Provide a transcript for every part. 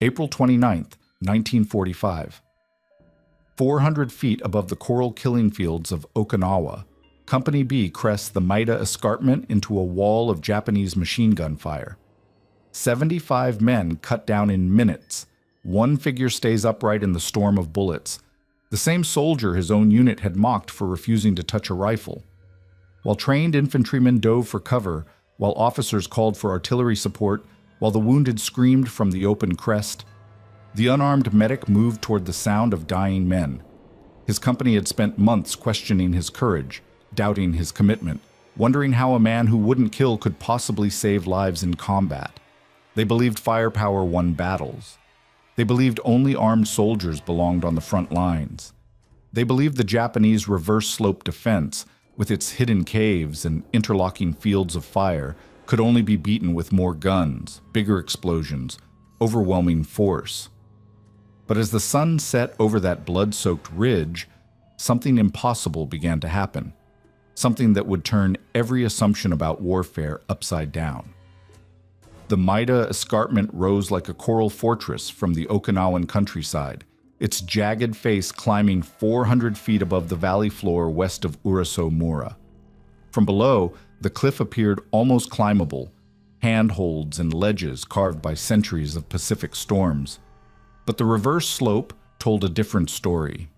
April 29th, 1945. 400 feet above the coral killing fields of Okinawa, Company B crests the Maida Escarpment into a wall of Japanese machine gun fire. 75 men cut down in minutes. One figure stays upright in the storm of bullets, the same soldier his own unit had mocked for refusing to touch a rifle. While trained infantrymen dove for cover, while officers called for artillery support, while the wounded screamed from the open crest, the unarmed medic moved toward the sound of dying men. His company had spent months questioning his courage, doubting his commitment, wondering how a man who wouldn't kill could possibly save lives in combat. They believed firepower won battles. They believed only armed soldiers belonged on the front lines. They believed the Japanese reverse-slope defense, with its hidden caves and interlocking fields of fire, could only be beaten with more guns, bigger explosions, overwhelming force. But as the sun set over that blood-soaked ridge, something impossible began to happen. Something that would turn every assumption about warfare upside down. The Maida Escarpment rose like a coral fortress from the Okinawan countryside, its jagged face climbing 400 feet above the valley floor west of Uraso Mura. From below, the cliff appeared almost climbable, handholds and ledges carved by centuries of Pacific storms. But the reverse slope told a different story.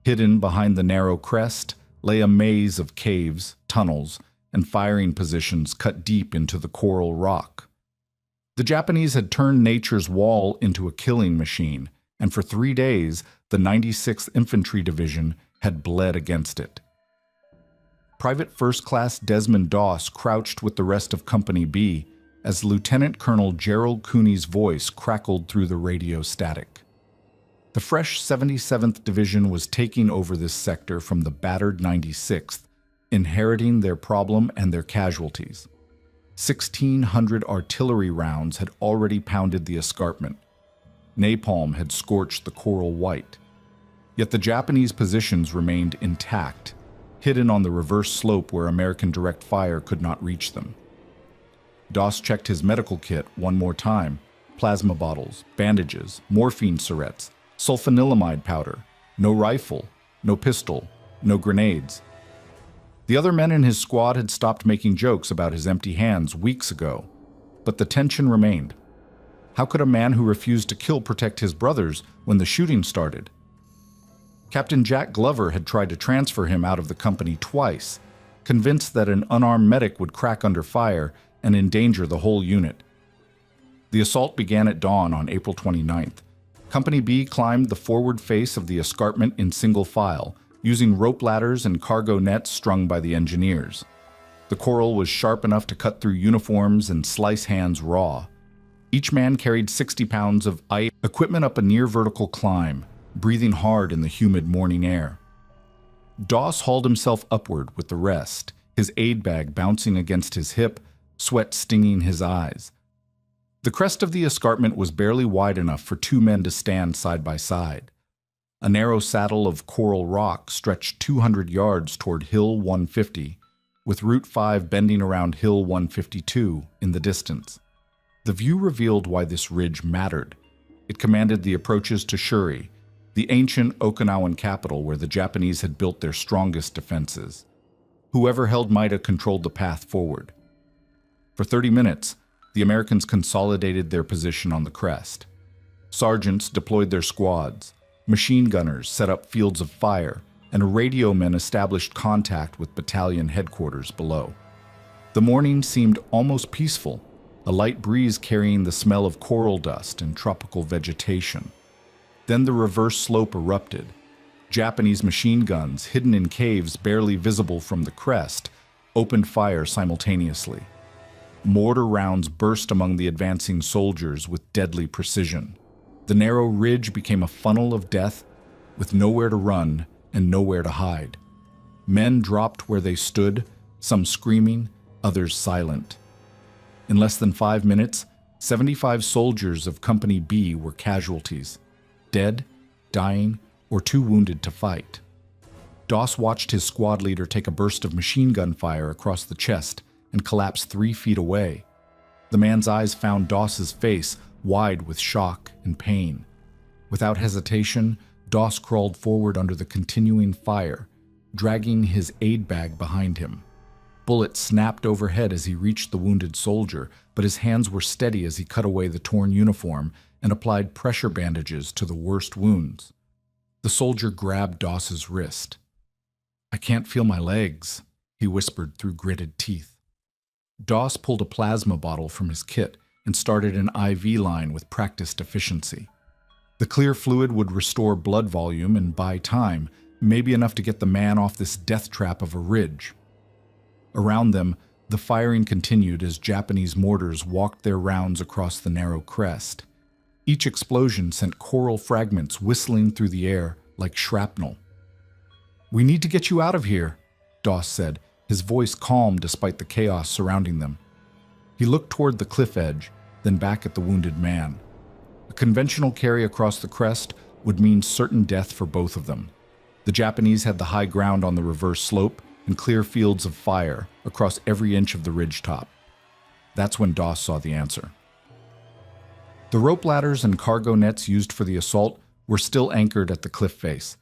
Hidden behind the narrow crest lay a maze of caves, tunnels, and firing positions cut deep into the coral rock. The Japanese had turned nature's wall into a killing machine, and for 3 days, the 96th Infantry Division had bled against it. Private First Class Desmond Doss crouched with the rest of Company B as Lieutenant Colonel Gerald Cooney's voice crackled through the radio static. The fresh 77th Division was taking over this sector from the battered 96th, inheriting their problem and their casualties. 1,600 artillery rounds had already pounded the escarpment. Napalm had scorched the coral white. Yet the Japanese positions remained intact, hidden on the reverse slope where American direct fire could not reach them. Doss checked his medical kit one more time. Plasma bottles, bandages, morphine syringes, sulfanilamide powder, no rifle, no pistol, no grenades. The other men in his squad had stopped making jokes about his empty hands weeks ago, but the tension remained. How could a man who refused to kill protect his brothers when the shooting started? Captain Jack Glover had tried to transfer him out of the company twice, convinced that an unarmed medic would crack under fire and endanger the whole unit. The assault began at dawn on April 29th. Company B climbed the forward face of the escarpment in single file, using rope ladders and cargo nets strung by the engineers. The coral was sharp enough to cut through uniforms and slice hands raw. Each man carried 60 pounds of ice equipment up a near-vertical climb, breathing hard in the humid morning air. Doss hauled himself upward with the rest, his aid bag bouncing against his hip, sweat stinging his eyes. The crest of the escarpment was barely wide enough for 2 men to stand side by side. A narrow saddle of coral rock stretched 200 yards toward Hill 150, with Route 5 bending around Hill 152 in the distance. The view revealed why this ridge mattered. It commanded the approaches to Shuri, the ancient Okinawan capital where the Japanese had built their strongest defenses. Whoever held Maida controlled the path forward. For 30 minutes, the Americans consolidated their position on the crest. Sergeants deployed their squads. Machine gunners set up fields of fire, and radio men established contact with battalion headquarters below. The morning seemed almost peaceful, a light breeze carrying the smell of coral dust and tropical vegetation. Then the reverse slope erupted. Japanese machine guns, hidden in caves barely visible from the crest, opened fire simultaneously. Mortar rounds burst among the advancing soldiers with deadly precision. The narrow ridge became a funnel of death, with nowhere to run and nowhere to hide. Men dropped where they stood, some screaming, others silent. In less than 5 minutes, 75 soldiers of Company B were casualties, dead, dying, or too wounded to fight. Doss watched his squad leader take a burst of machine gun fire across the chest and collapse 3 feet away. The man's eyes found Doss's face, wide with shock and pain. Without hesitation, Doss crawled forward under the continuing fire, dragging his aid bag behind him. Bullets snapped overhead as he reached the wounded soldier, but his hands were steady as he cut away the torn uniform and applied pressure bandages to the worst wounds. The soldier grabbed Doss's wrist. "I can't feel my legs," he whispered through gritted teeth. Doss pulled a plasma bottle from his kit and started an IV line with practiced efficiency. The clear fluid would restore blood volume and buy time, maybe enough to get the man off this death trap of a ridge. Around them, the firing continued as Japanese mortars walked their rounds across the narrow crest. Each explosion sent coral fragments whistling through the air like shrapnel. "We need to get you out of here," Doss said, his voice calm despite the chaos surrounding them. He looked toward the cliff edge, then back at the wounded man. A conventional carry across the crest would mean certain death for both of them. The Japanese had the high ground on the reverse slope and clear fields of fire across every inch of the ridge top. That's when Doss saw the answer. The rope ladders and cargo nets used for the assault were still anchored at the cliff face.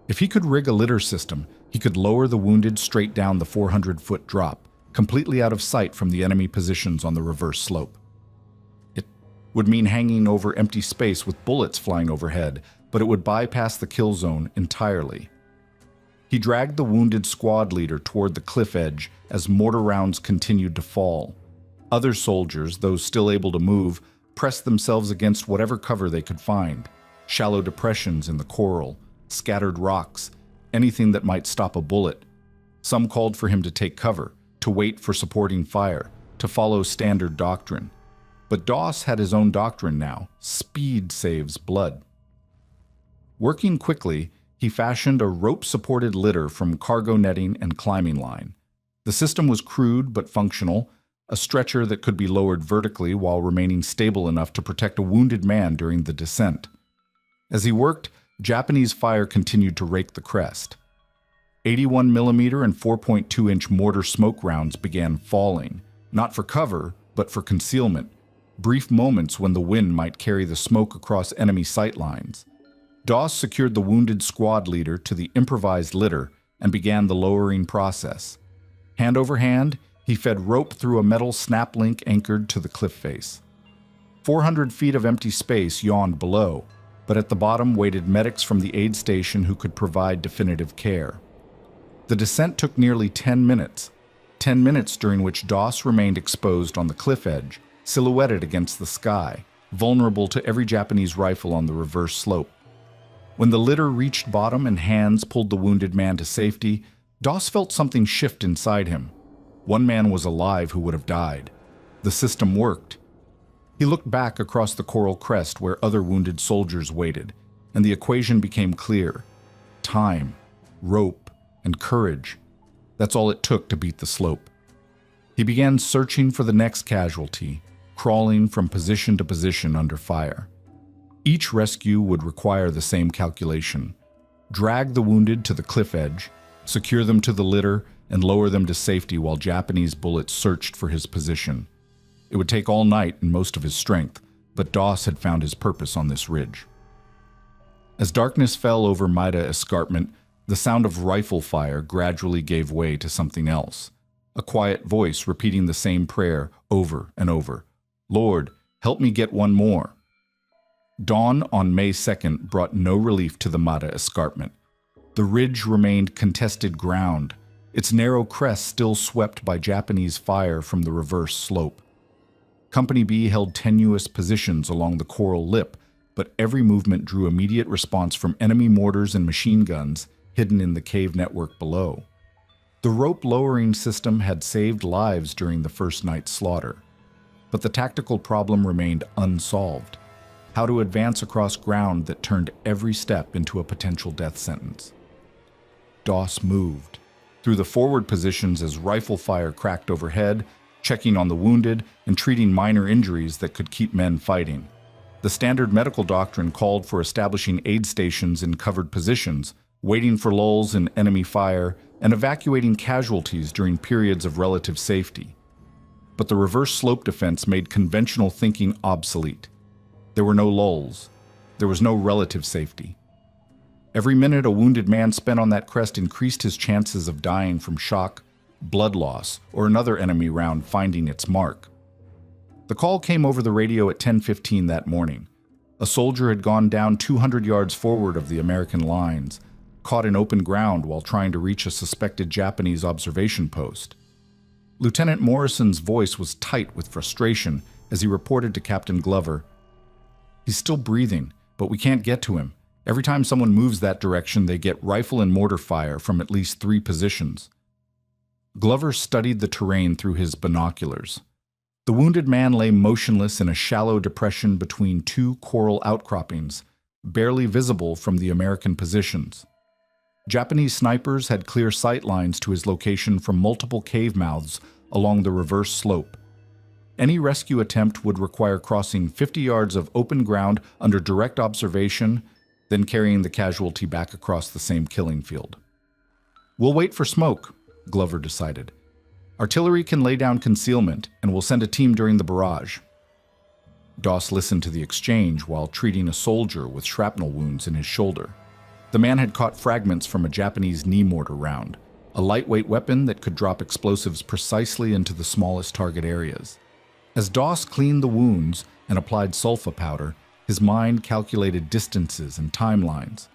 If he could rig a litter system, he could lower the wounded straight down the 400-foot drop, completely out of sight from the enemy positions on the reverse slope. It would mean hanging over empty space with bullets flying overhead, but it would bypass the kill zone entirely. He dragged the wounded squad leader toward the cliff edge as mortar rounds continued to fall. Other soldiers, those still able to move, pressed themselves against whatever cover they could find. Shallow depressions in the coral, scattered rocks, anything that might stop a bullet. Some called for him to take cover, to wait for supporting fire, to follow standard doctrine. But Doss had his own doctrine now: speed saves blood. Working quickly, he fashioned a rope-supported litter from cargo netting and climbing line. The system was crude but functional, a stretcher that could be lowered vertically while remaining stable enough to protect a wounded man during the descent. As he worked, Japanese fire continued to rake the crest. 81mm and 4.2-inch mortar smoke rounds began falling, not for cover, but for concealment, brief moments when the wind might carry the smoke across enemy sight lines. Doss secured the wounded squad leader to the improvised litter and began the lowering process. Hand over hand, he fed rope through a metal snap link anchored to the cliff face. 400 feet of empty space yawned below, but at the bottom waited medics from the aid station who could provide definitive care. The descent took nearly 10 minutes, 10 minutes during which Doss remained exposed on the cliff edge, silhouetted against the sky, vulnerable to every Japanese rifle on the reverse slope. When the litter reached bottom and hands pulled the wounded man to safety, Doss felt something shift inside him. One man was alive who would have died. The system worked. He looked back across the coral crest where other wounded soldiers waited, and the equation became clear. Time, rope, and courage. That's all it took to beat the slope. He began searching for the next casualty, crawling from position to position under fire. Each rescue would require the same calculation: drag the wounded to the cliff edge, secure them to the litter, and lower them to safety while Japanese bullets searched for his position. It would take all night and most of his strength, but Doss had found his purpose on this ridge. As darkness fell over Maida Escarpment, the sound of rifle fire gradually gave way to something else. A quiet voice repeating the same prayer over and over. "Lord, help me get one more." Dawn on May 2nd brought no relief to the Maida Escarpment. The ridge remained contested ground, its narrow crest still swept by Japanese fire from the reverse slope. Company B held tenuous positions along the coral lip, but every movement drew immediate response from enemy mortars and machine guns hidden in the cave network below. The rope lowering system had saved lives during the first night's slaughter, but the tactical problem remained unsolved: how to advance across ground that turned every step into a potential death sentence. Doss moved through the forward positions as rifle fire cracked overhead, checking on the wounded and treating minor injuries that could keep men fighting. The standard medical doctrine called for establishing aid stations in covered positions, waiting for lulls in enemy fire, and evacuating casualties during periods of relative safety. But the reverse slope defense made conventional thinking obsolete. There were no lulls. There was no relative safety. Every minute a wounded man spent on that crest increased his chances of dying from shock, blood loss, or another enemy round finding its mark. The call came over the radio at 10:15 that morning. A soldier had gone down 200 yards forward of the American lines, caught in open ground while trying to reach a suspected Japanese observation post. Lieutenant Morrison's voice was tight with frustration as he reported to Captain Glover, "He's still breathing, but we can't get to him. Every time someone moves that direction, they get rifle and mortar fire from at least 3 positions." Glover studied the terrain through his binoculars. The wounded man lay motionless in a shallow depression between 2 coral outcroppings, barely visible from the American positions. Japanese snipers had clear sight lines to his location from multiple cave mouths along the reverse slope. Any rescue attempt would require crossing 50 yards of open ground under direct observation, then carrying the casualty back across the same killing field. "We'll wait for smoke," Glover decided. "Artillery can lay down concealment, and we'll send a team during the barrage." Doss listened to the exchange while treating a soldier with shrapnel wounds in his shoulder. The man had caught fragments from a Japanese knee mortar round, a lightweight weapon that could drop explosives precisely into the smallest target areas. As Doss cleaned the wounds and applied sulfa powder, his mind calculated distances and timelines.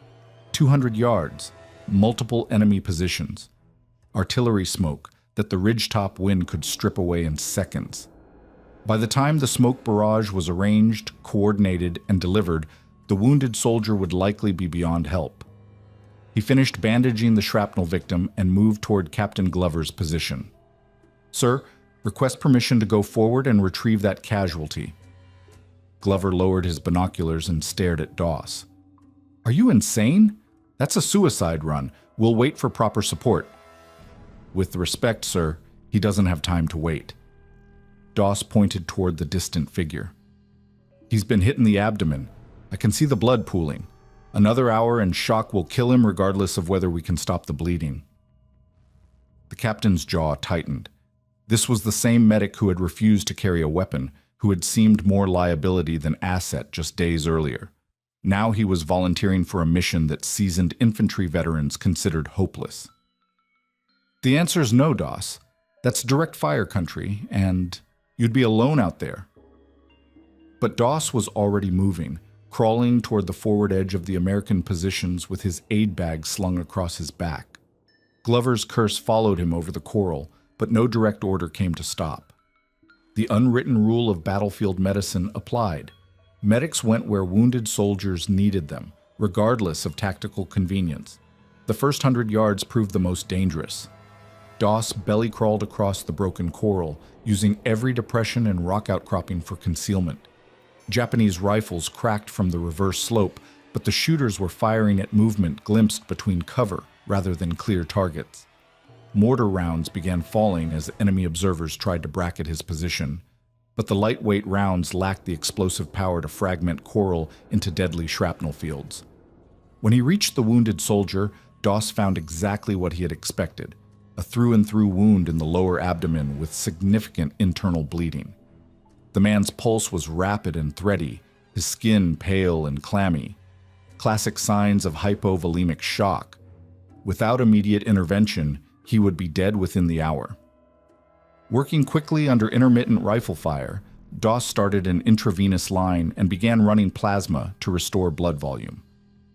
200 yards, multiple enemy positions, artillery smoke that the ridgetop wind could strip away in seconds. By the time the smoke barrage was arranged, coordinated, and delivered, the wounded soldier would likely be beyond help. He finished bandaging the shrapnel victim and moved toward Captain Glover's position. "Sir, request permission to go forward and retrieve that casualty." Glover lowered his binoculars and stared at Doss. "Are you insane? That's a suicide run. We'll wait for proper support." "With respect, sir, he doesn't have time to wait." Doss pointed toward the distant figure. "He's been hit in the abdomen. I can see the blood pooling. Another hour and shock will kill him regardless of whether we can stop the bleeding." The captain's jaw tightened. This was the same medic who had refused to carry a weapon, who had seemed more liability than asset just days earlier. Now he was volunteering for a mission that seasoned infantry veterans considered hopeless. "The answer's no, Doss. That's direct fire country, and you'd be alone out there." But Doss was already moving, crawling toward the forward edge of the American positions with his aid bag slung across his back. Glover's curse followed him over the coral, but no direct order came to stop. The unwritten rule of battlefield medicine applied. Medics went where wounded soldiers needed them, regardless of tactical convenience. The first 100 yards proved the most dangerous. Doss belly crawled across the broken coral, using every depression and rock outcropping for concealment. Japanese rifles cracked from the reverse slope, but the shooters were firing at movement glimpsed between cover rather than clear targets. Mortar rounds began falling as enemy observers tried to bracket his position, but the lightweight rounds lacked the explosive power to fragment coral into deadly shrapnel fields. When he reached the wounded soldier, Doss found exactly what he had expected, a through-and-through wound in the lower abdomen with significant internal bleeding. The man's pulse was rapid and thready, his skin pale and clammy, classic signs of hypovolemic shock. Without immediate intervention, he would be dead within the hour. Working quickly under intermittent rifle fire, Doss started an intravenous line and began running plasma to restore blood volume.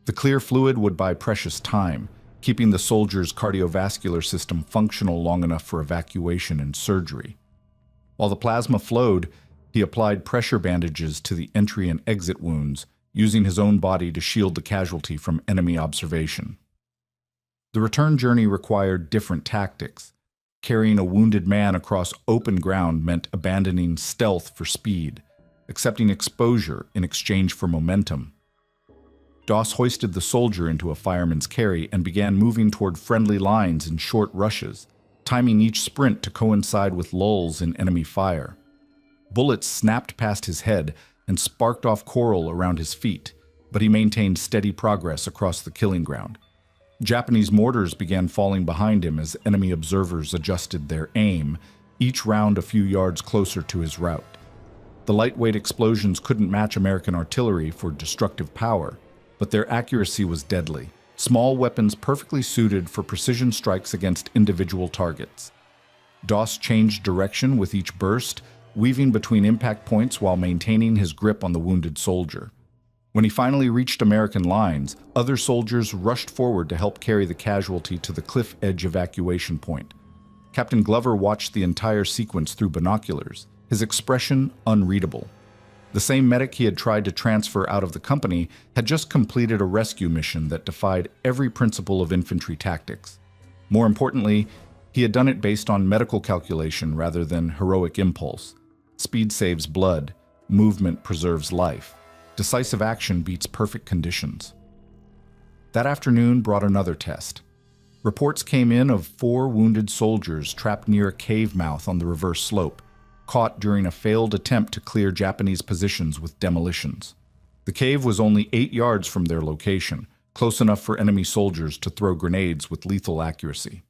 The clear fluid would buy precious time, keeping the soldier's cardiovascular system functional long enough for evacuation and surgery. While the plasma flowed, he applied pressure bandages to the entry and exit wounds, using his own body to shield the casualty from enemy observation. The return journey required different tactics. Carrying a wounded man across open ground meant abandoning stealth for speed, accepting exposure in exchange for momentum. Doss hoisted the soldier into a fireman's carry and began moving toward friendly lines in short rushes, timing each sprint to coincide with lulls in enemy fire. Bullets snapped past his head and sparked off coral around his feet, but he maintained steady progress across the killing ground. Japanese mortars began falling behind him as enemy observers adjusted their aim, each round a few yards closer to his route. The lightweight explosions couldn't match American artillery for destructive power, but their accuracy was deadly. Small weapons perfectly suited for precision strikes against individual targets. Doss changed direction with each burst, weaving between impact points while maintaining his grip on the wounded soldier. When he finally reached American lines, other soldiers rushed forward to help carry the casualty to the cliff edge evacuation point. Captain Glover watched the entire sequence through binoculars, his expression unreadable. The same medic he had tried to transfer out of the company had just completed a rescue mission that defied every principle of infantry tactics. More importantly, he had done it based on medical calculation rather than heroic impulse. Speed saves blood, movement preserves life. Decisive action beats perfect conditions. That afternoon brought another test. Reports came in of 4 wounded soldiers trapped near a cave mouth on the reverse slope, caught during a failed attempt to clear Japanese positions with demolitions. The cave was only 8 yards from their location, close enough for enemy soldiers to throw grenades with lethal accuracy.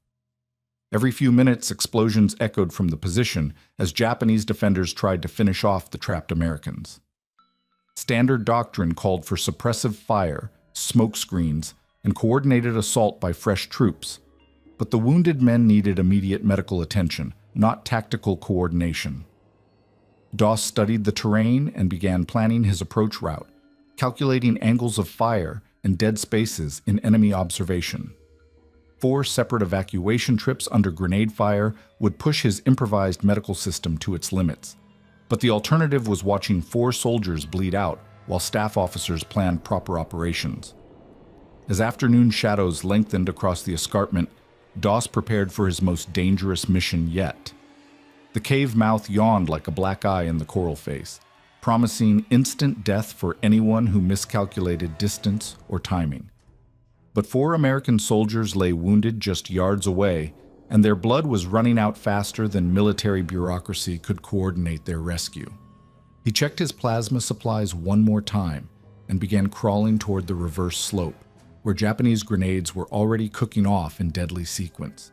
Every few minutes, explosions echoed from the position as Japanese defenders tried to finish off the trapped Americans. Standard doctrine called for suppressive fire, smoke screens, and coordinated assault by fresh troops, but the wounded men needed immediate medical attention, not tactical coordination. Doss studied the terrain and began planning his approach route, calculating angles of fire and dead spaces in enemy observation. 4 separate evacuation trips under grenade fire would push his improvised medical system to its limits, but the alternative was watching 4 soldiers bleed out while staff officers planned proper operations. As afternoon shadows lengthened across the escarpment, Doss prepared for his most dangerous mission yet. The cave mouth yawned like a black eye in the coral face, promising instant death for anyone who miscalculated distance or timing. But 4 American soldiers lay wounded just yards away, and their blood was running out faster than military bureaucracy could coordinate their rescue. He checked his plasma supplies one more time and began crawling toward the reverse slope, where Japanese grenades were already cooking off in deadly sequence.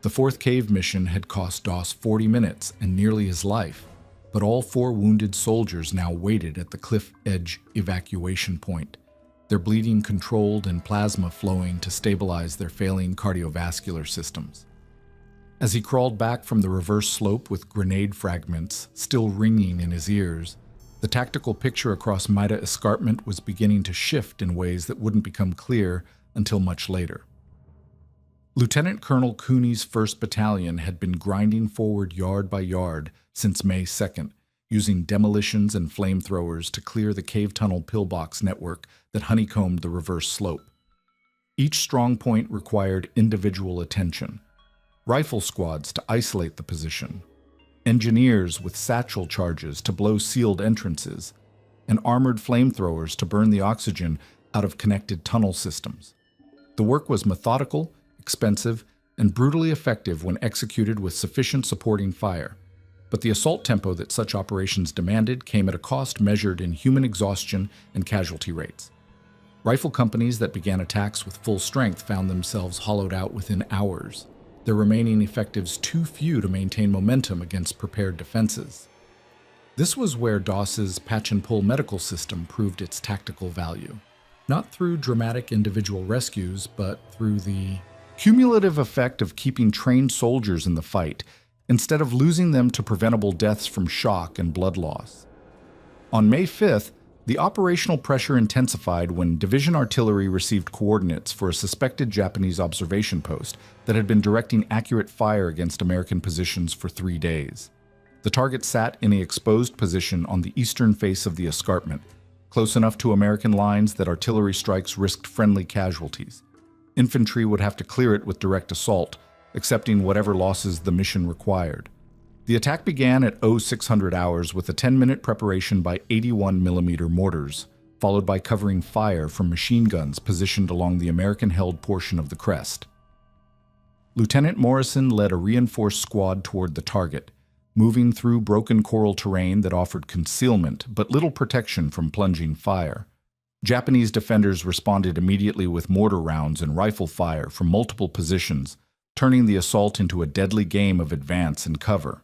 The 4th cave mission had cost Doss 40 minutes and nearly his life, but all 4 wounded soldiers now waited at the cliff edge evacuation point, their bleeding controlled and plasma flowing to stabilize their failing cardiovascular systems. As he crawled back from the reverse slope with grenade fragments still ringing in his ears, the tactical picture across Maida Escarpment was beginning to shift in ways that wouldn't become clear until much later. Lieutenant Colonel Cooney's 1st Battalion had been grinding forward yard by yard since May 2nd, using demolitions and flamethrowers to clear the cave tunnel pillbox network that honeycombed the reverse slope. Each strong point required individual attention. Rifle squads to isolate the position, engineers with satchel charges to blow sealed entrances, and armored flamethrowers to burn the oxygen out of connected tunnel systems. The work was methodical, expensive, and brutally effective when executed with sufficient supporting fire. But the assault tempo that such operations demanded came at a cost measured in human exhaustion and casualty rates. Rifle companies that began attacks with full strength found themselves hollowed out within hours, their remaining effectives too few to maintain momentum against prepared defenses. This was where Doss's patch-and-pull medical system proved its tactical value, not through dramatic individual rescues, but through the cumulative effect of keeping trained soldiers in the fight, instead of losing them to preventable deaths from shock and blood loss. On May 5th, the operational pressure intensified when division artillery received coordinates for a suspected Japanese observation post that had been directing accurate fire against American positions for 3 days. The target sat in an exposed position on the eastern face of the escarpment, close enough to American lines that artillery strikes risked friendly casualties. Infantry would have to clear it with direct assault, accepting whatever losses the mission required. The attack began at 0600 hours with a 10-minute preparation by 81mm mortars, followed by covering fire from machine guns positioned along the American-held portion of the crest. Lieutenant Morrison led a reinforced squad toward the target, moving through broken coral terrain that offered concealment but little protection from plunging fire. Japanese defenders responded immediately with mortar rounds and rifle fire from multiple positions, turning the assault into a deadly game of advance and cover.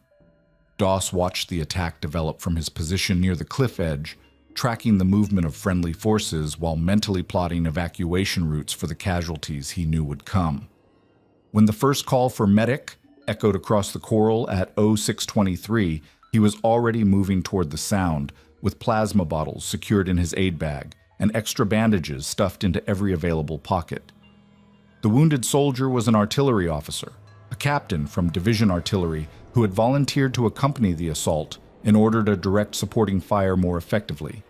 Doss watched the attack develop from his position near the cliff edge, tracking the movement of friendly forces while mentally plotting evacuation routes for the casualties he knew would come. When the first call for medic echoed across the coral at 0623, he was already moving toward the sound, with plasma bottles secured in his aid bag and extra bandages stuffed into every available pocket. The wounded soldier was an artillery officer, a captain from Division Artillery who had volunteered to accompany the assault in order to direct supporting fire more effectively.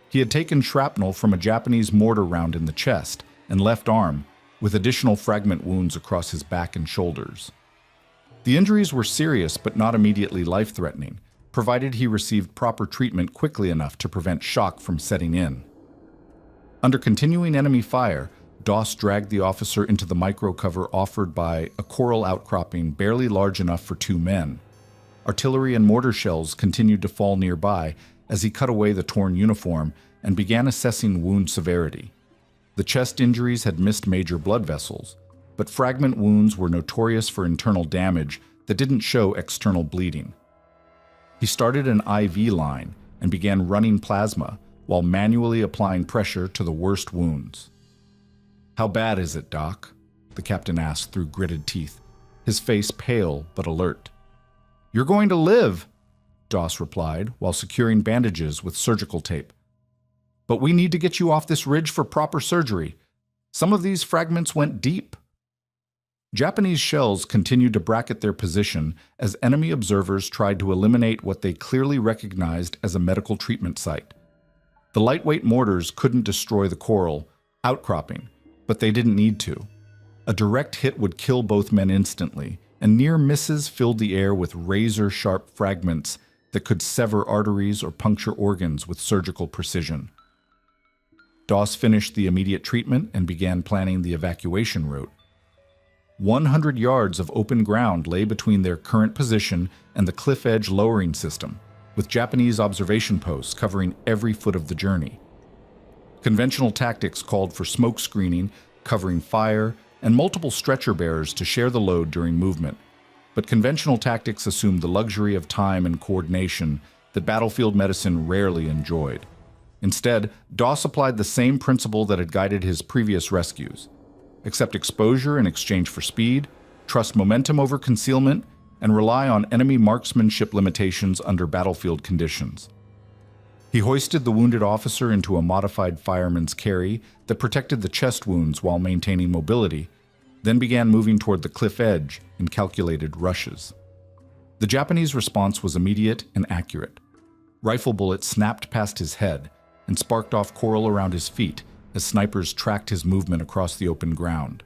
He had taken shrapnel from a Japanese mortar round in the chest and left arm, with additional fragment wounds across his back and shoulders. The injuries were serious but not immediately life-threatening, provided he received proper treatment quickly enough to prevent shock from setting in. Under continuing enemy fire, Doss dragged the officer into the micro-cover offered by a coral outcropping barely large enough for 2 men. Artillery and mortar shells continued to fall nearby as he cut away the torn uniform and began assessing wound severity. The chest injuries had missed major blood vessels, but fragment wounds were notorious for internal damage that didn't show external bleeding. He started an IV line and began running plasma while manually applying pressure to the worst wounds. "How bad is it, Doc?" the captain asked through gritted teeth, his face pale but alert. "You're going to live," Doss replied while securing bandages with surgical tape. "But we need to get you off this ridge for proper surgery. Some of these fragments went deep." Japanese shells continued to bracket their position as enemy observers tried to eliminate what they clearly recognized as a medical treatment site. The lightweight mortars couldn't destroy the coral outcropping, but they didn't need to. A direct hit would kill both men instantly, and near misses filled the air with razor-sharp fragments that could sever arteries or puncture organs with surgical precision. Doss finished the immediate treatment and began planning the evacuation route. 100 yards of open ground lay between their current position and the cliff edge lowering system, with Japanese observation posts covering every foot of the journey. Conventional tactics called for smoke screening, covering fire, and multiple stretcher bearers to share the load during movement. But conventional tactics assumed the luxury of time and coordination that battlefield medicine rarely enjoyed. Instead, Doss applied the same principle that had guided his previous rescues: accept exposure in exchange for speed, trust momentum over concealment, and rely on enemy marksmanship limitations under battlefield conditions. He hoisted the wounded officer into a modified fireman's carry that protected the chest wounds while maintaining mobility, then began moving toward the cliff edge in calculated rushes. The Japanese response was immediate and accurate. Rifle bullets snapped past his head and sparked off coral around his feet as snipers tracked his movement across the open ground.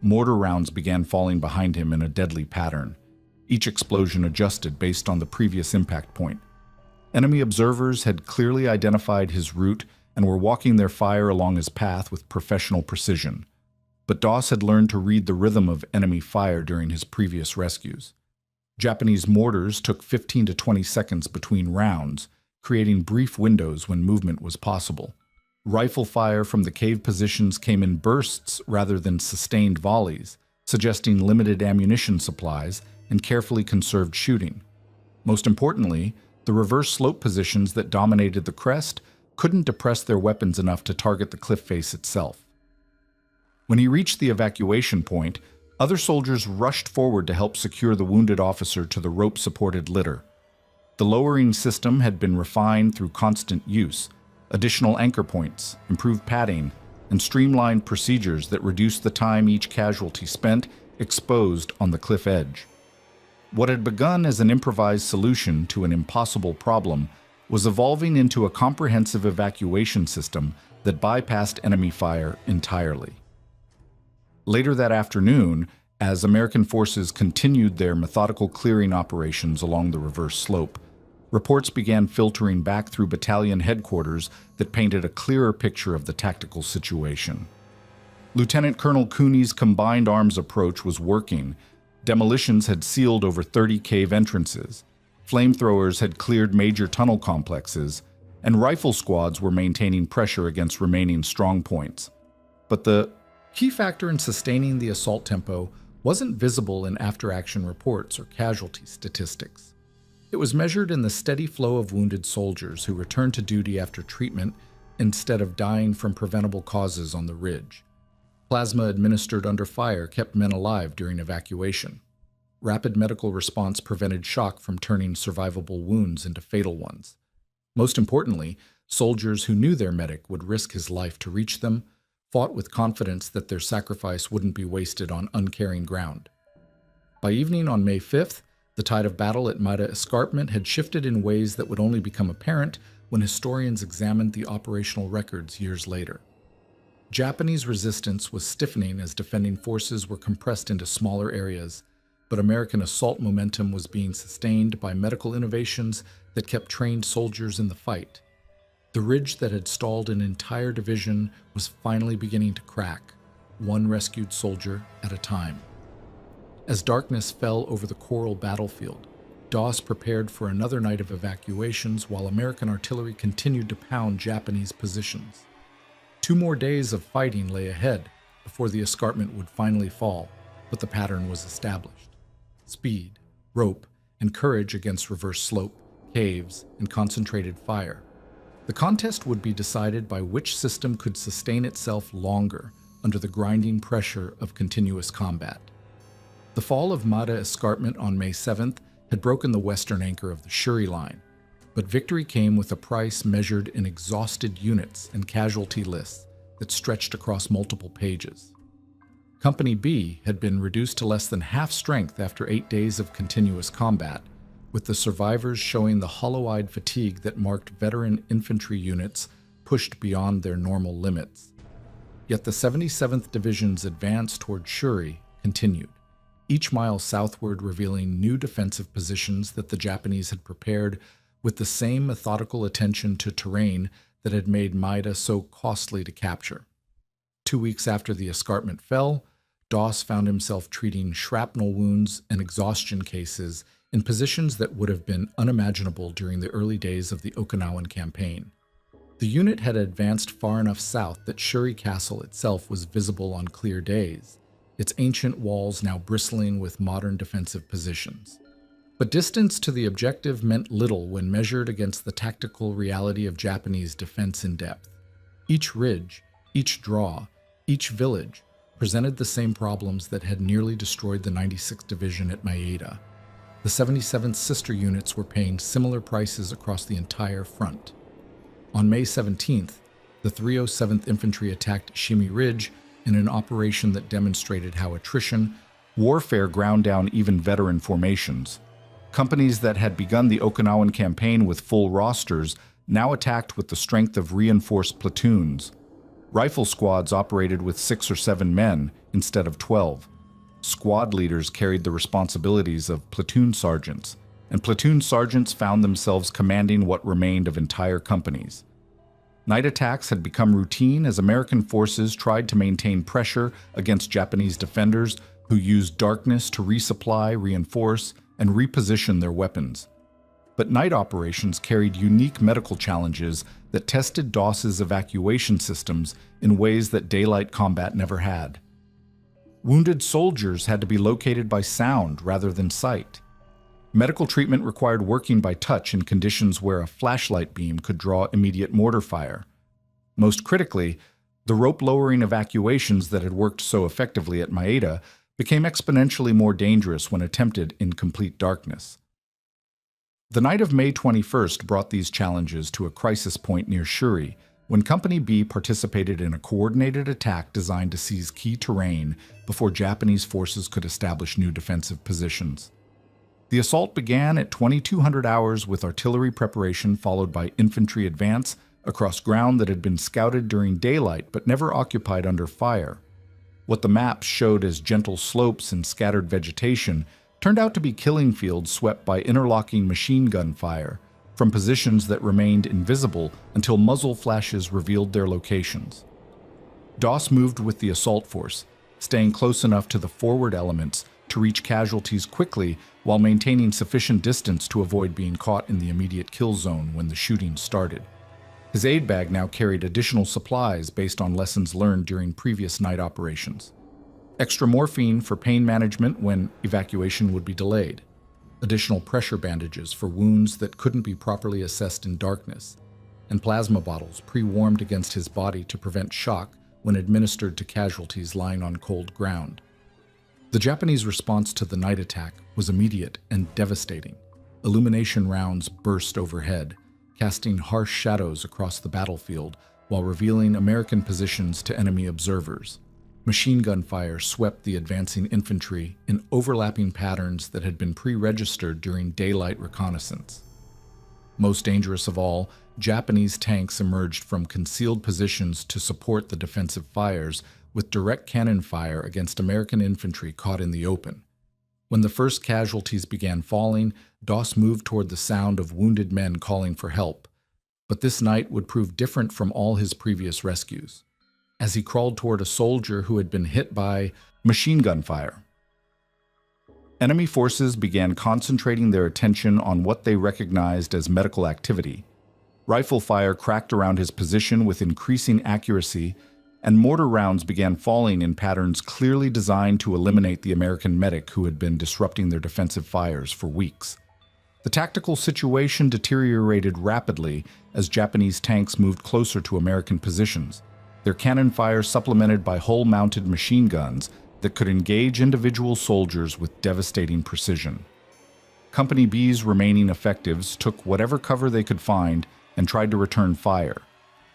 Mortar rounds began falling behind him in a deadly pattern, each explosion adjusted based on the previous impact point. Enemy observers had clearly identified his route and were walking their fire along his path with professional precision. But Doss had learned to read the rhythm of enemy fire during his previous rescues. Japanese mortars took 15 to 20 seconds between rounds, creating brief windows when movement was possible. Rifle fire from the cave positions came in bursts rather than sustained volleys, suggesting limited ammunition supplies and carefully conserved shooting. Most importantly, the reverse slope positions that dominated the crest couldn't depress their weapons enough to target the cliff face itself. When he reached the evacuation point, other soldiers rushed forward to help secure the wounded officer to the rope-supported litter. The lowering system had been refined through constant use, additional anchor points, improved padding, and streamlined procedures that reduced the time each casualty spent exposed on the cliff edge. What had begun as an improvised solution to an impossible problem was evolving into a comprehensive evacuation system that bypassed enemy fire entirely. Later that afternoon, as American forces continued their methodical clearing operations along the reverse slope, reports began filtering back through battalion headquarters that painted a clearer picture of the tactical situation. Lieutenant Colonel Cooney's combined arms approach was working. Demolitions had sealed over 30 cave entrances, flamethrowers had cleared major tunnel complexes, and rifle squads were maintaining pressure against remaining strong points. But the key factor in sustaining the assault tempo wasn't visible in after-action reports or casualty statistics. It was measured in the steady flow of wounded soldiers who returned to duty after treatment instead of dying from preventable causes on the ridge. Plasma administered under fire kept men alive during evacuation. Rapid medical response prevented shock from turning survivable wounds into fatal ones. Most importantly, soldiers who knew their medic would risk his life to reach them fought with confidence that their sacrifice wouldn't be wasted on uncaring ground. By evening on May 5th, the tide of battle at Maida Escarpment had shifted in ways that would only become apparent when historians examined the operational records years later. Japanese resistance was stiffening as defending forces were compressed into smaller areas, but American assault momentum was being sustained by medical innovations that kept trained soldiers in the fight. The ridge that had stalled an entire division was finally beginning to crack, one rescued soldier at a time. As darkness fell over the Coral battlefield, Doss prepared for another night of evacuations while American artillery continued to pound Japanese positions. 2 more days of fighting lay ahead before the escarpment would finally fall, but the pattern was established. Speed, rope, and courage against reverse slope, caves, and concentrated fire. The contest would be decided by which system could sustain itself longer under the grinding pressure of continuous combat. The fall of Maida Escarpment on May 7th had broken the western anchor of the Shuri line, but victory came with a price measured in exhausted units and casualty lists that stretched across multiple pages. Company B had been reduced to less than half strength after 8 days of continuous combat, with the survivors showing the hollow-eyed fatigue that marked veteran infantry units pushed beyond their normal limits. Yet the 77th Division's advance toward Shuri continued, each mile southward revealing new defensive positions that the Japanese had prepared with the same methodical attention to terrain that had made Maida so costly to capture. 2 weeks after the escarpment fell, Doss found himself treating shrapnel wounds and exhaustion cases in positions that would have been unimaginable during the early days of the Okinawan campaign. The unit had advanced far enough south that Shuri Castle itself was visible on clear days, its ancient walls now bristling with modern defensive positions. But distance to the objective meant little when measured against the tactical reality of Japanese defense in depth. Each ridge, each draw, each village presented the same problems that had nearly destroyed the 96th Division at Maeda. The 77th sister units were paying similar prices across the entire front. On May 17th, the 307th Infantry attacked Shimi Ridge in an operation that demonstrated how attrition, warfare ground down even veteran formations. Companies that had begun the Okinawan campaign with full rosters now attacked with the strength of reinforced platoons. Rifle squads operated with 6 or 7 men instead of 12. Squad leaders carried the responsibilities of platoon sergeants, and platoon sergeants found themselves commanding what remained of entire companies. Night attacks had become routine as American forces tried to maintain pressure against Japanese defenders who used darkness to resupply, reinforce, and reposition their weapons. But night operations carried unique medical challenges that tested Doss's evacuation systems in ways that daylight combat never had. Wounded soldiers had to be located by sound rather than sight. Medical treatment required working by touch in conditions where a flashlight beam could draw immediate mortar fire. Most critically, the rope-lowering evacuations that had worked so effectively at Maeda became exponentially more dangerous when attempted in complete darkness. The night of May 21st brought these challenges to a crisis point near Shuri, when Company B participated in a coordinated attack designed to seize key terrain before Japanese forces could establish new defensive positions. The assault began at 2200 hours with artillery preparation followed by infantry advance across ground that had been scouted during daylight but never occupied under fire. What the maps showed as gentle slopes and scattered vegetation turned out to be killing fields swept by interlocking machine gun fire from positions that remained invisible until muzzle flashes revealed their locations. Doss moved with the assault force, staying close enough to the forward elements to reach casualties quickly while maintaining sufficient distance to avoid being caught in the immediate kill zone when the shooting started. His aid bag now carried additional supplies based on lessons learned during previous night operations. Extra morphine for pain management when evacuation would be delayed. additional pressure bandages for wounds that couldn't be properly assessed in darkness, and plasma bottles pre-warmed against his body to prevent shock when administered to casualties lying on cold ground. The Japanese response to the night attack was immediate and devastating. Illumination rounds burst overhead, casting harsh shadows across the battlefield while revealing American positions to enemy observers. Machine gun fire swept the advancing infantry in overlapping patterns that had been pre-registered during daylight reconnaissance. Most dangerous of all, Japanese tanks emerged from concealed positions to support the defensive fires with direct cannon fire against American infantry caught in the open. When the first casualties began falling, Doss moved toward the sound of wounded men calling for help. But this night would prove different from all his previous rescues, as he crawled toward a soldier who had been hit by machine gun fire. Enemy forces began concentrating their attention on what they recognized as medical activity. Rifle fire cracked around his position with increasing accuracy, and mortar rounds began falling in patterns clearly designed to eliminate the American medic who had been disrupting their defensive fires for weeks. The tactical situation deteriorated rapidly as Japanese tanks moved closer to American positions, their cannon fire supplemented by hull-mounted machine guns that could engage individual soldiers with devastating precision. Company B's remaining effectives took whatever cover they could find and tried to return fire,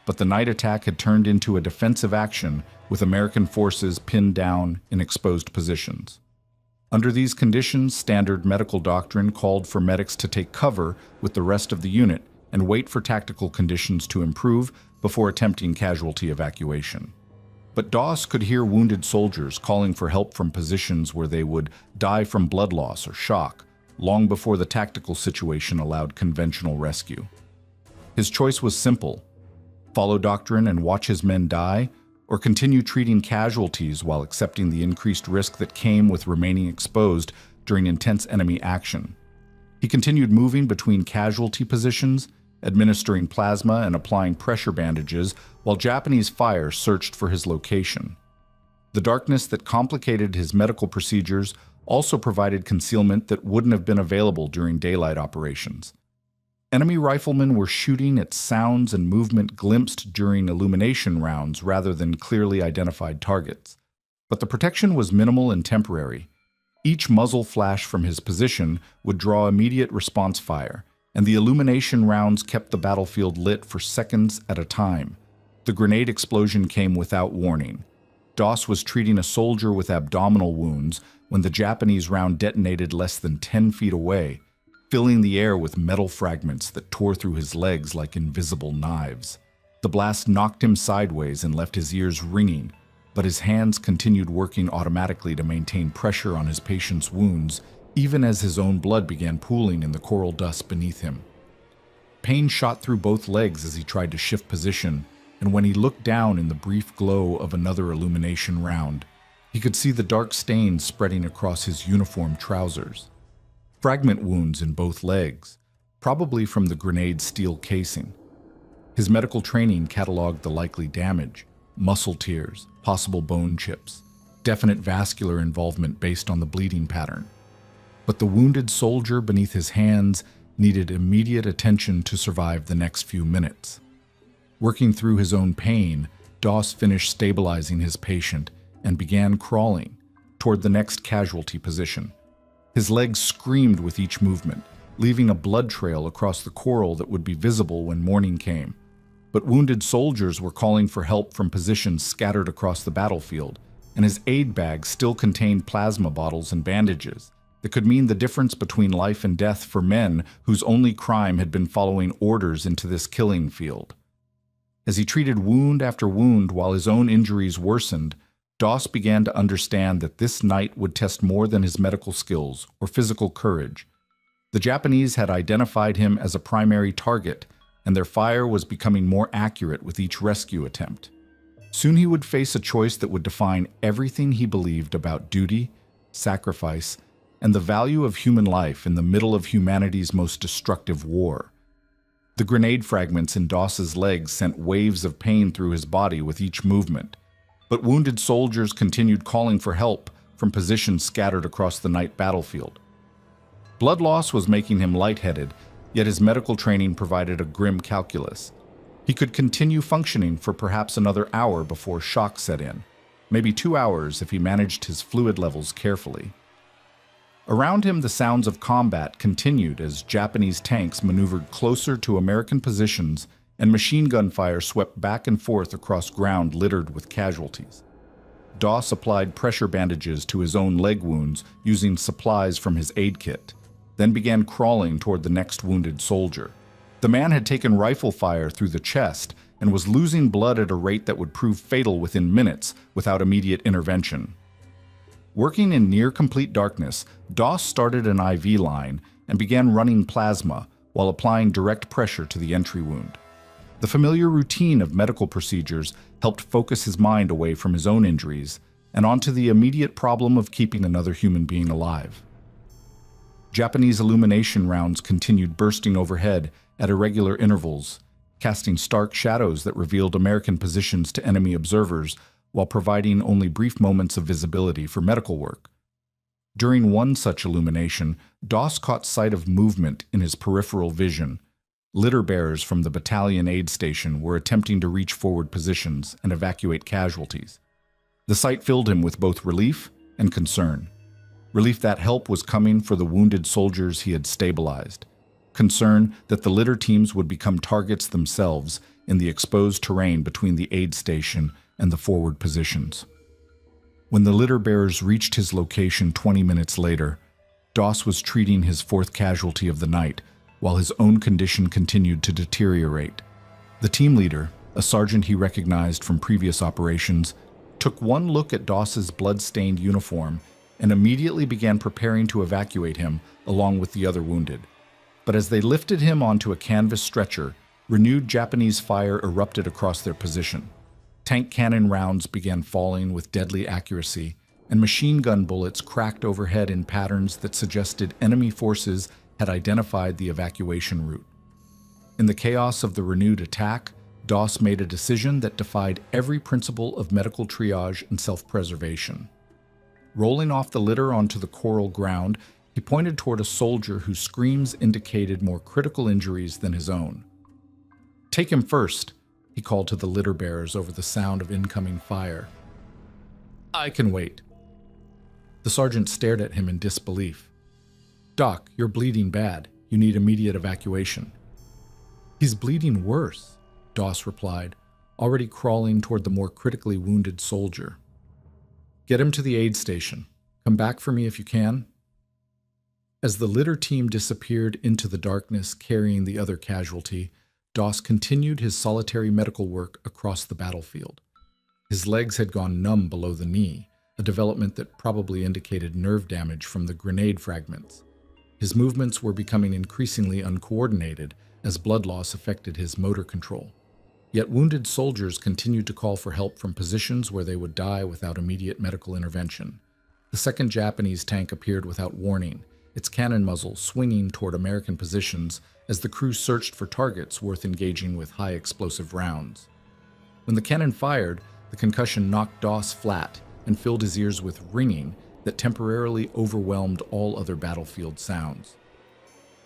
but the night attack had turned into a defensive action with American forces pinned down in exposed positions. Under these conditions, standard medical doctrine called for medics to take cover with the rest of the unit and wait for tactical conditions to improve before attempting casualty evacuation. But Doss could hear wounded soldiers calling for help from positions where they would die from blood loss or shock, long before the tactical situation allowed conventional rescue. His choice was simple: follow doctrine and watch his men die, or continue treating casualties while accepting the increased risk that came with remaining exposed during intense enemy action. He continued moving between casualty positions, administering plasma and applying pressure bandages while Japanese fire searched for his location. The darkness that complicated his medical procedures also provided concealment that wouldn't have been available during daylight operations. Enemy riflemen were shooting at sounds and movement glimpsed during illumination rounds rather than clearly identified targets. But the protection was minimal and temporary. Each muzzle flash from his position would draw immediate response fire, and the illumination rounds kept the battlefield lit for seconds at a time. The grenade explosion came without warning. Doss was treating a soldier with abdominal wounds when the Japanese round detonated less than 10 feet away, filling the air with metal fragments that tore through his legs like invisible knives. The blast knocked him sideways and left his ears ringing, but his hands continued working automatically to maintain pressure on his patient's wounds, even as his own blood began pooling in the coral dust beneath him. Pain shot through both legs as he tried to shift position, and when he looked down in the brief glow of another illumination round, he could see the dark stains spreading across his uniform trousers. Fragment wounds in both legs, probably from the grenade's steel casing. His medical training cataloged the likely damage: muscle tears, possible bone chips, definite vascular involvement based on the bleeding pattern. But the wounded soldier beneath his hands needed immediate attention to survive the next few minutes. Working through his own pain, Doss finished stabilizing his patient and began crawling toward the next casualty position. His legs screamed with each movement, leaving a blood trail across the coral that would be visible when morning came. But wounded soldiers were calling for help from positions scattered across the battlefield, and his aid bag still contained plasma bottles and bandages that could mean the difference between life and death for men whose only crime had been following orders into this killing field. As he treated wound after wound while his own injuries worsened, Doss began to understand that this night would test more than his medical skills or physical courage. The Japanese had identified him as a primary target, and their fire was becoming more accurate with each rescue attempt. Soon he would face a choice that would define everything he believed about duty, sacrifice, and the value of human life in the middle of humanity's most destructive war. The grenade fragments in Doss's legs sent waves of pain through his body with each movement, but wounded soldiers continued calling for help from positions scattered across the night battlefield. Blood loss was making him lightheaded, yet his medical training provided a grim calculus. He could continue functioning for perhaps another hour before shock set in, maybe 2 hours if he managed his fluid levels carefully. Around him, the sounds of combat continued as Japanese tanks maneuvered closer to American positions and machine gun fire swept back and forth across ground littered with casualties. Doss applied pressure bandages to his own leg wounds using supplies from his aid kit, then began crawling toward the next wounded soldier. The man had taken rifle fire through the chest and was losing blood at a rate that would prove fatal within minutes without immediate intervention. Working in near-complete darkness, Doss started an IV line and began running plasma while applying direct pressure to the entry wound. The familiar routine of medical procedures helped focus his mind away from his own injuries and onto the immediate problem of keeping another human being alive. Japanese illumination rounds continued bursting overhead at irregular intervals, casting stark shadows that revealed American positions to enemy observers while providing only brief moments of visibility for medical work. During one such illumination, Doss caught sight of movement in his peripheral vision. Litter bearers from the battalion aid station were attempting to reach forward positions and evacuate casualties. The sight filled him with both relief and concern. Relief that help was coming for the wounded soldiers he had stabilized. Concern that the litter teams would become targets themselves in the exposed terrain between the aid station and the forward positions. When the litter bearers reached his location 20 minutes later, Doss was treating his fourth casualty of the night, while his own condition continued to deteriorate. The team leader, a sergeant he recognized from previous operations, took one look at Doss's blood-stained uniform and immediately began preparing to evacuate him along with the other wounded. But as they lifted him onto a canvas stretcher, renewed Japanese fire erupted across their position. Tank cannon rounds began falling with deadly accuracy, and machine gun bullets cracked overhead in patterns that suggested enemy forces had identified the evacuation route. In the chaos of the renewed attack, Doss made a decision that defied every principle of medical triage and self-preservation. Rolling off the litter onto the coral ground, he pointed toward a soldier whose screams indicated more critical injuries than his own. "Take him first," he called to the litter bearers over the sound of incoming fire. "I can wait." The sergeant stared at him in disbelief. "Doc, you're bleeding bad. You need immediate evacuation." "He's bleeding worse," Doss replied, already crawling toward the more critically wounded soldier. "Get him to the aid station. Come back for me if you can." As the litter team disappeared into the darkness carrying the other casualty, Doss continued his solitary medical work across the battlefield. His legs had gone numb below the knee, a development that probably indicated nerve damage from the grenade fragments. His movements were becoming increasingly uncoordinated as blood loss affected his motor control. Yet wounded soldiers continued to call for help from positions where they would die without immediate medical intervention. The second Japanese tank appeared without warning, its cannon muzzle swinging toward American positions as the crew searched for targets worth engaging with high explosive rounds. When the cannon fired, the concussion knocked Doss flat and filled his ears with ringing that temporarily overwhelmed all other battlefield sounds.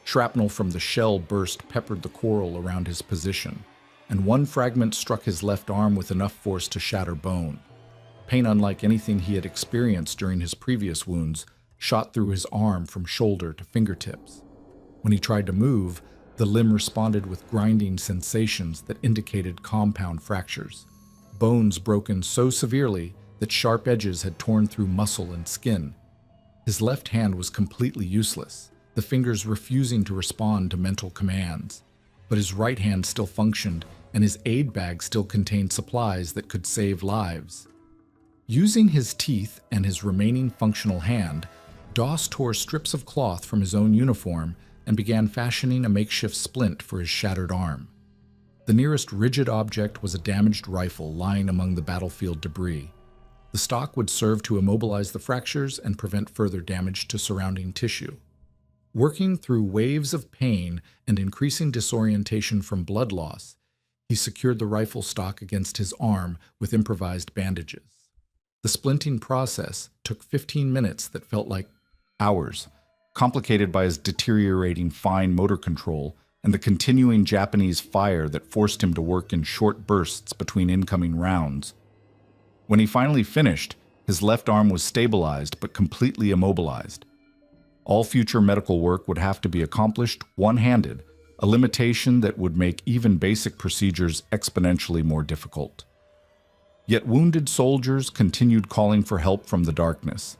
Shrapnel from the shell burst peppered the coral around his position, and one fragment struck his left arm with enough force to shatter bone. Pain unlike anything he had experienced during his previous wounds shot through his arm from shoulder to fingertips. When he tried to move, the limb responded with grinding sensations that indicated compound fractures. Bones broken so severely that sharp edges had torn through muscle and skin. His left hand was completely useless, the fingers refusing to respond to mental commands. But his right hand still functioned, and his aid bag still contained supplies that could save lives. Using his teeth and his remaining functional hand, Doss tore strips of cloth from his own uniform and began fashioning a makeshift splint for his shattered arm. The nearest rigid object was a damaged rifle lying among the battlefield debris. The stock would serve to immobilize the fractures and prevent further damage to surrounding tissue. Working through waves of pain and increasing disorientation from blood loss, he secured the rifle stock against his arm with improvised bandages. The splinting process took 15 minutes that felt like hours, complicated by his deteriorating fine motor control and the continuing Japanese fire that forced him to work in short bursts between incoming rounds. When he finally finished, his left arm was stabilized but completely immobilized. All future medical work would have to be accomplished one-handed, a limitation that would make even basic procedures exponentially more difficult. Yet wounded soldiers continued calling for help from the darkness.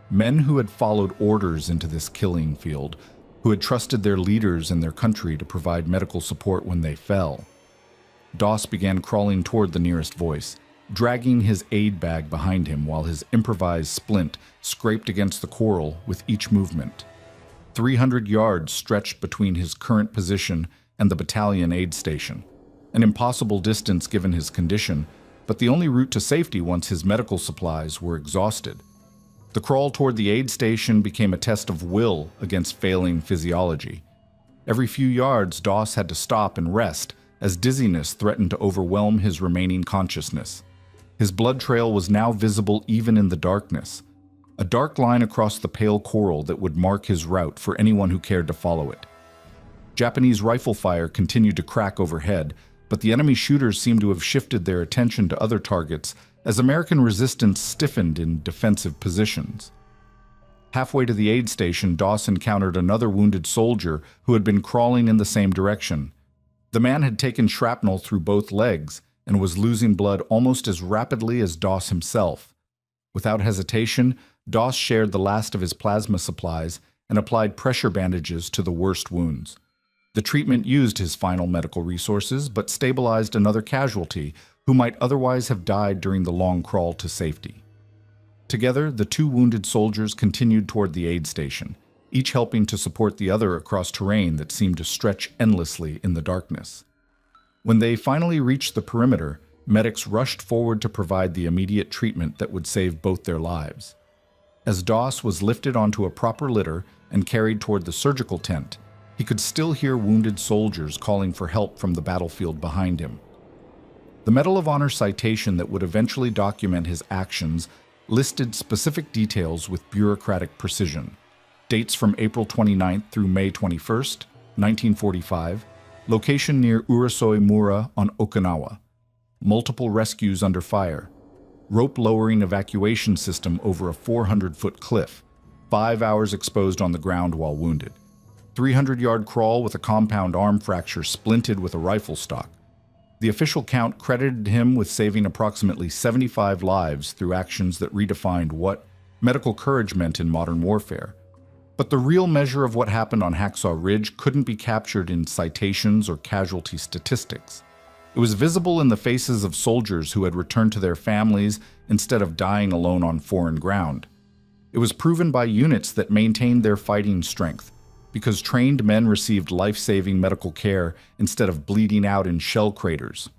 Men who had followed orders into this killing field, who had trusted their leaders and their country to provide medical support when they fell. Doss began crawling toward the nearest voice, dragging his aid bag behind him while his improvised splint scraped against the coral with each movement. 300 yards stretched between his current position and the battalion aid station, an impossible distance given his condition, but the only route to safety once his medical supplies were exhausted. The crawl toward the aid station became a test of will against failing physiology. Every few yards, Doss had to stop and rest as dizziness threatened to overwhelm his remaining consciousness. His blood trail was now visible even in the darkness, a dark line across the pale coral that would mark his route for anyone who cared to follow it. Japanese rifle fire continued to crack overhead, but the enemy shooters seemed to have shifted their attention to other targets as American resistance stiffened in defensive positions. Halfway to the aid station, Doss encountered another wounded soldier who had been crawling in the same direction. The man had taken shrapnel through both legs and was losing blood almost as rapidly as Doss himself. Without hesitation, Doss shared the last of his plasma supplies and applied pressure bandages to the worst wounds. The treatment used his final medical resources, but stabilized another casualty who might otherwise have died during the long crawl to safety. Together, the two wounded soldiers continued toward the aid station, each helping to support the other across terrain that seemed to stretch endlessly in the darkness. When they finally reached the perimeter, medics rushed forward to provide the immediate treatment that would save both their lives. As Doss was lifted onto a proper litter and carried toward the surgical tent, he could still hear wounded soldiers calling for help from the battlefield behind him. The Medal of Honor citation that would eventually document his actions listed specific details with bureaucratic precision. Dates from April 29th through May 21st, 1945, location near Urusoi Mura on Okinawa, multiple rescues under fire, rope-lowering evacuation system over a 400-foot cliff, 5 hours exposed on the ground while wounded, 300-yard crawl with a compound arm fracture splinted with a rifle stock. The official count credited him with saving approximately 75 lives through actions that redefined what medical courage meant in modern warfare. But the real measure of what happened on Hacksaw Ridge couldn't be captured in citations or casualty statistics. It was visible in the faces of soldiers who had returned to their families instead of dying alone on foreign ground. It was proven by units that maintained their fighting strength, because trained men received life-saving medical care instead of bleeding out in shell craters.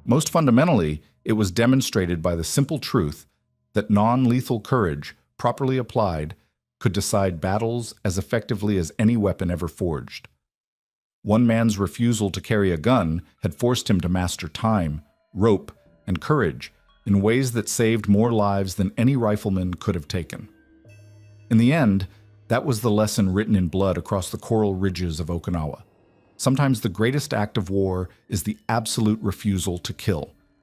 Most fundamentally, it was demonstrated by the simple truth that non-lethal courage, properly applied, could decide battles as effectively as any weapon ever forged. One man's refusal to carry a gun had forced him to master time, rope, and courage in ways that saved more lives than any rifleman could have taken. In the end, that was the lesson written in blood across the coral ridges of Okinawa. Sometimes the greatest act of war is the absolute refusal to kill.